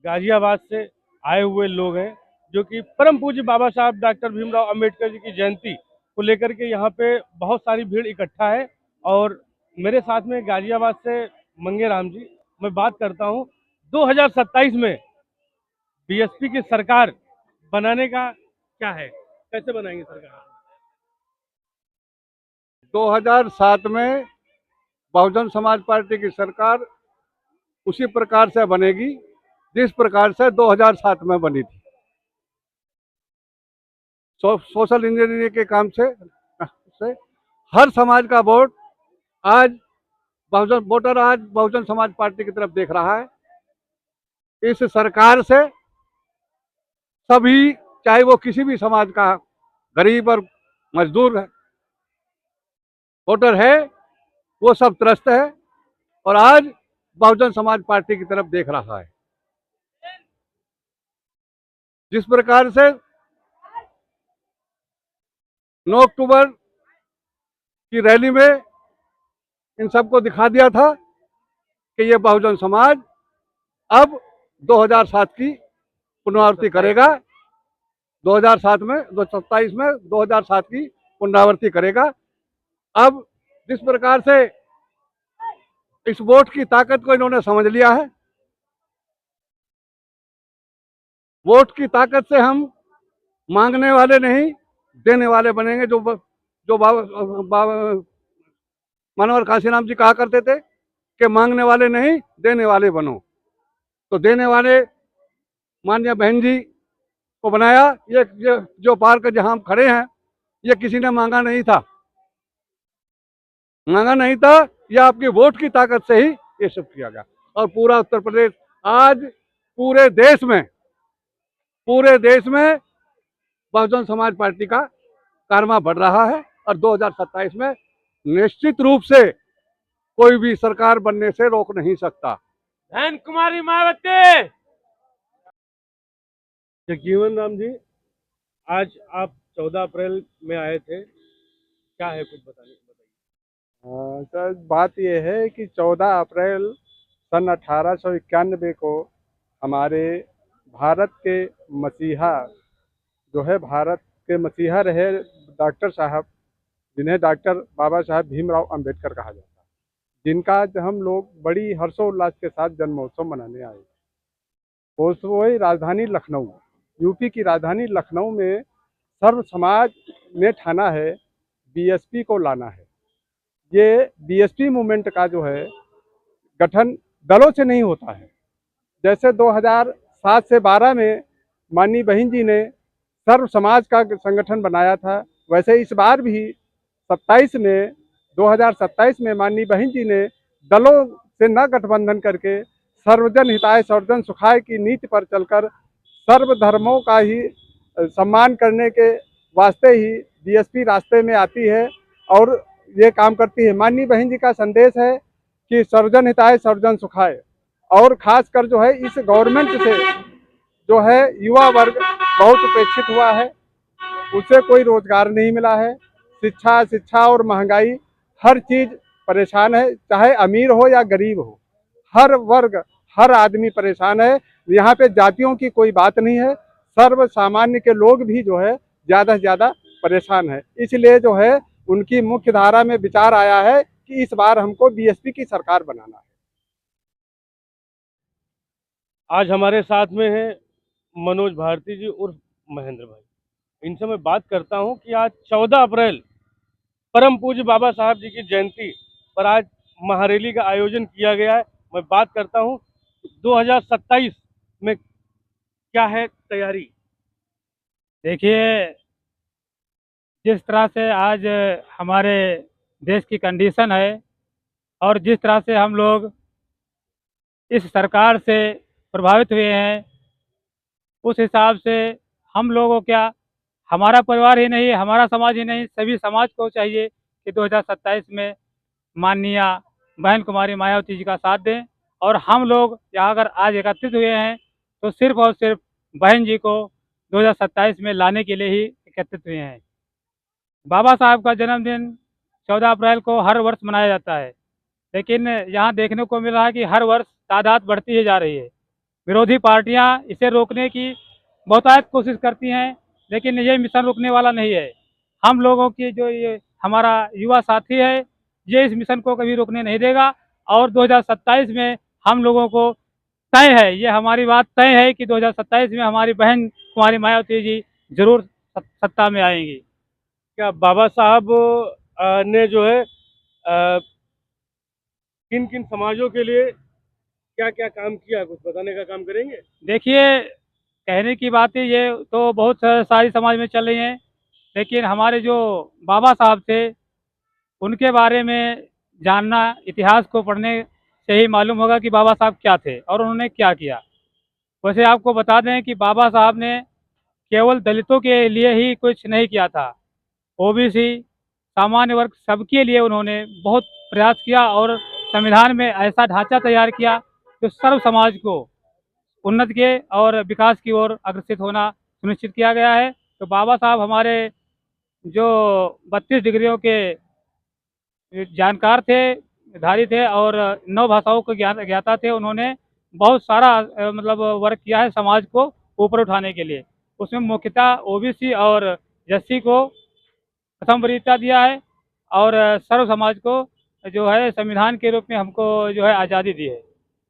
गाजियाबाद से आए हुए लोग हैं जो कि परम पूज्य बाबा साहब डॉक्टर भीमराव अंबेडकर जी की जयंती को लेकर के यहाँ पे बहुत सारी भीड़ इकट्ठा है। और मेरे साथ में गाजियाबाद से मंगे राम जी, मैं बात करता हूँ 2027 में बीएसपी की सरकार बनाने का क्या है, कैसे बनाएंगे सरकार? 2007 में बहुजन समाज पार्टी की सरकार उसी प्रकार से बनेगी जिस प्रकार से 2007 में बनी थी। सोशल इंजीनियरिंग के काम से हर समाज का आज वोटर आज बहुजन समाज पार्टी की तरफ देख रहा है। इस सरकार से सभी, चाहे वो किसी भी समाज का गरीब और मजदूर है, वोटर है, वो सब त्रस्त है और आज बहुजन समाज पार्टी की तरफ देख रहा है। जिस प्रकार से 9 अक्टूबर की रैली में इन सबको दिखा दिया था कि ये बहुजन समाज अब 2007 की पुनरावृत्ति करेगा। 2007 में 2027 में 2007 की पुनरावृत्ति करेगा। अब जिस प्रकार से इस वोट की ताकत को इन्होंने समझ लिया है, वोट की ताकत से हम मांगने वाले नहीं देने वाले बनेंगे। जो मनोहर काशीराम जी कहा करते थे कि मांगने वाले नहीं देने वाले बनो, तो देने वाले माननीय बहन जी को बनाया। ये जो पार्क जहां हम खड़े हैं, ये किसी ने मांगा नहीं था, ये आपकी वोट की ताकत से ही ये सब किया गया। और पूरा उत्तर प्रदेश आज पूरे देश में बहुजन समाज पार्टी का कारवा बढ़ रहा है और 2027 में निश्चित रूप से कोई भी सरकार बनने से रोक नहीं सकता। बहन कुमारी मायावती। जगजीवन राम जी, आज आप 14 अप्रैल में आए थे, क्या है कुछ बताइए। सर, बात यह है कि 14 अप्रैल सन 1891 को हमारे भारत के मसीहा, जो है भारत के मसीहा रहे डॉक्टर साहब, जिन्हें डॉक्टर बाबा साहब भीमराव अंबेडकर कहा जाता है, जिनका आज हम लोग बड़ी हर्षोल्लास के साथ जन्मोत्सव मनाने आए। वही राजधानी लखनऊ, यूपी की राजधानी लखनऊ में सर्व समाज ने ठाना है बीएसपी को लाना है। ये बीएसपी मूवमेंट का जो है गठन दलों से नहीं होता है। जैसे 2007 से 12 में माननीय बहन जी ने सर्व समाज का संगठन बनाया था, वैसे इस बार भी 2027 में माननीय बहन जी ने दलों से न गठबंधन करके सर्वजन हिताय सर्वजन सुखाय की नीति पर चलकर सर्व धर्मों का ही सम्मान करने के वास्ते ही बीएसपी रास्ते में आती है और ये काम करती है। माननीय बहन जी का संदेश है कि सर्वजन हिताय सर्वजन सुखाय, और खासकर जो है इस गवर्नमेंट से जो है युवा वर्ग बहुत उपेक्षित हुआ है, उसे कोई रोजगार नहीं मिला है। शिक्षा और महंगाई, हर चीज परेशान है, चाहे अमीर हो या गरीब हो, हर वर्ग हर आदमी परेशान है। यहाँ पे जातियों की कोई बात नहीं है, सर्व सामान्य के लोग भी जो है ज्यादा से ज्यादा परेशान है। इसलिए जो है उनकी मुख्य धारा में विचार आया है कि इस बार हमको बीएसपी की सरकार बनाना है। आज हमारे साथ में है मनोज भारती जी उर्फ महेंद्र भाई। इनसे मैं बात करता हूं कि आज 14 अप्रैल परम पूज्य बाबा साहब जी की जयंती पर आज महारैली का आयोजन किया गया है। मैं बात करता हूं 2027 में क्या है तैयारी। देखिए, जिस तरह से आज हमारे देश की कंडीशन है और जिस तरह से हम लोग इस सरकार से प्रभावित हुए हैं, उस हिसाब से हम लोगों क्या, हमारा परिवार ही नहीं, हमारा समाज ही नहीं, सभी समाज को चाहिए कि 2027 में माननीय बहन कुमारी मायावती जी का साथ दें। और हम लोग यहाँ अगर आज एकत्रित हुए हैं तो सिर्फ और सिर्फ बहन जी को 2027 में लाने के लिए ही एकत्रित हुए हैं। बाबा साहब का जन्मदिन 14 अप्रैल को हर वर्ष मनाया जाता है, लेकिन यहाँ देखने को मिल रहा है कि हर वर्ष तादाद बढ़ती ही जा रही है। विरोधी पार्टियां इसे रोकने की बहुतायत कोशिश करती हैं, लेकिन ये मिशन रुकने वाला नहीं है। हम लोगों की जो ये हमारा युवा साथी है, ये इस मिशन को कभी रोकने नहीं देगा। और 2027 में हम लोगों को तय है, ये हमारी बात तय है कि 2027 में हमारी बहन कुमारी मायावती जी जरूर सत्ता में आएंगी। क्या बाबा साहब ने जो है किन किन समाजों के लिए क्या क्या काम किया, कुछ बताने का काम करेंगे? देखिए, कहने की बातें ये तो बहुत सारी समाज में चल रही हैं, लेकिन हमारे जो बाबा साहब थे, उनके बारे में जानना इतिहास को पढ़ने से ही मालूम होगा कि बाबा साहब क्या थे और उन्होंने क्या किया। वैसे आपको बता दें कि बाबा साहब ने केवल दलितों के लिए ही कुछ नहीं किया था, ओबीसी, सामान्य वर्ग सबके लिए उन्होंने बहुत प्रयास किया और संविधान में ऐसा ढांचा तैयार किया जो सर्व समाज को उन्नति के और विकास की ओर अग्रसित होना सुनिश्चित किया गया है। तो बाबा साहब हमारे जो 32 डिग्रियों के जानकार थे, धारी थे और 9 भाषाओं के ज्ञाता थे। उन्होंने बहुत सारा मतलब वर्क किया है समाज को ऊपर उठाने के लिए। उसमें मुख्यतः ओबीसी और एससी को प्रथम वरीयता दिया है और सर्व समाज को जो है संविधान के रूप में हमको जो है आज़ादी दी है।